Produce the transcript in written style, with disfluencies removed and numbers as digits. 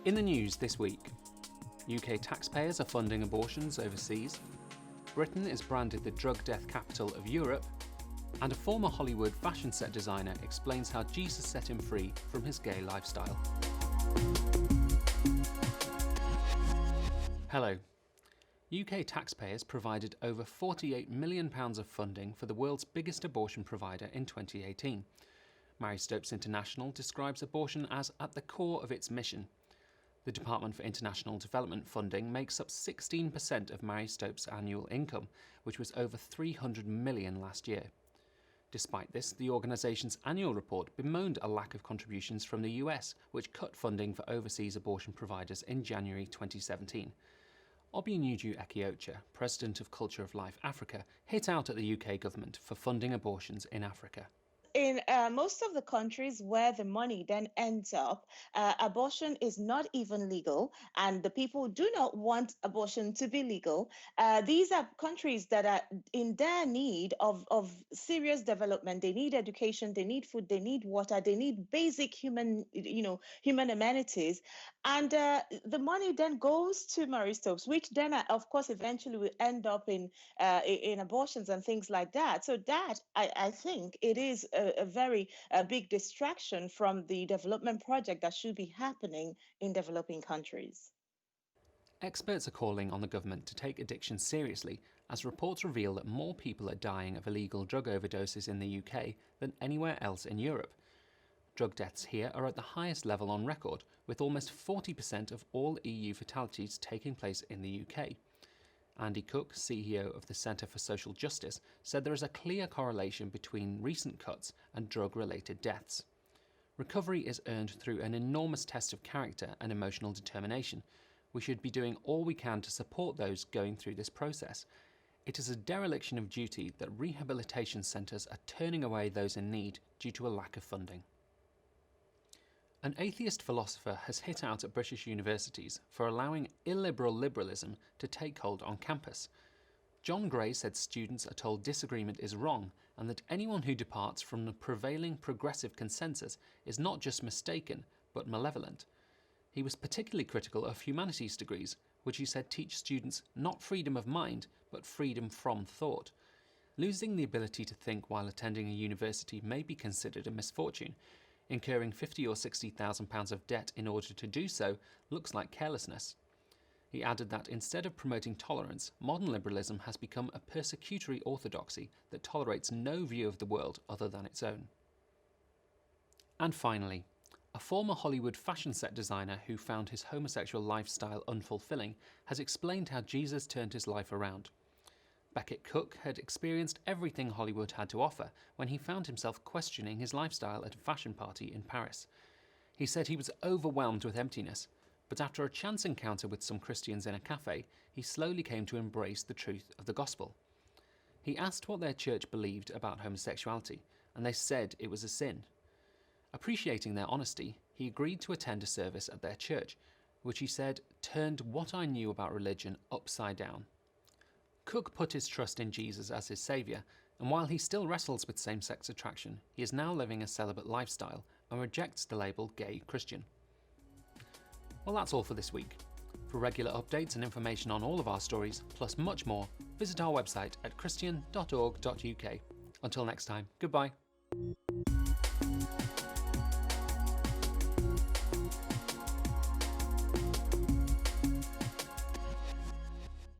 In the news this week, UK taxpayers are funding abortions overseas, Britain is branded the drug death capital of Europe, and a former Hollywood fashion set designer explains how Jesus set him free from his gay lifestyle. Hello. UK taxpayers provided over £48 million of funding for the world's biggest abortion provider in 2018. Marie Stopes International describes abortion as at the core of its mission. The Department for International Development funding makes up 16% of Marie Stopes' annual income, which was over $300 million last year. Despite this, the organisation's annual report bemoaned a lack of contributions from the US, which cut funding for overseas abortion providers in January 2017. Obianuju Ekiocha, President of Culture of Life Africa, hit out at the UK government for funding abortions in Africa. In most of the countries where the money then ends up, abortion is not even legal, and the people do not want abortion to be legal. These are countries that are in dire need of serious development. They need education, they need food, they need water, they need basic human amenities. And the money then goes to Marie Stopes, which then, of course, eventually will end up in abortions and things like that. So that, I think, it is a very big distraction from the development project that should be happening in developing countries. Experts are calling on the government to take addiction seriously, as reports reveal that more people are dying of illegal drug overdoses in the UK than anywhere else in Europe. Drug deaths here are at the highest level on record, with almost 40% of all EU fatalities taking place in the UK. Andy Cook, CEO of the Centre for Social Justice, said there is a clear correlation between recent cuts and drug-related deaths. Recovery is earned through an enormous test of character and emotional determination. We should be doing all we can to support those going through this process. It is a dereliction of duty that rehabilitation centres are turning away those in need due to a lack of funding. An atheist philosopher has hit out at British universities for allowing illiberal liberalism to take hold on campus. John Gray said students are told disagreement is wrong and that anyone who departs from the prevailing progressive consensus is not just mistaken, but malevolent. He was particularly critical of humanities degrees, which he said teach students not freedom of mind, but freedom from thought. Losing the ability to think while attending a university may be considered a misfortune. Incurring £50,000 or £60,000 of debt in order to do so looks like carelessness. He added that instead of promoting tolerance, modern liberalism has become a persecutory orthodoxy that tolerates no view of the world other than its own. And finally, a former Hollywood fashion set designer who found his homosexual lifestyle unfulfilling has explained how Jesus turned his life around. Beckett Cook had experienced everything Hollywood had to offer when he found himself questioning his lifestyle at a fashion party in Paris. He said he was overwhelmed with emptiness, but after a chance encounter with some Christians in a cafe, he slowly came to embrace the truth of the gospel. He asked what their church believed about homosexuality, and they said it was a sin. Appreciating their honesty, he agreed to attend a service at their church, which he said turned what I knew about religion upside down. Cook put his trust in Jesus as his saviour, and while he still wrestles with same-sex attraction, he is now living a celibate lifestyle and rejects the label gay Christian. Well, that's all for this week. For regular updates and information on all of our stories, plus much more, visit our website at christian.org.uk. Until next time, goodbye.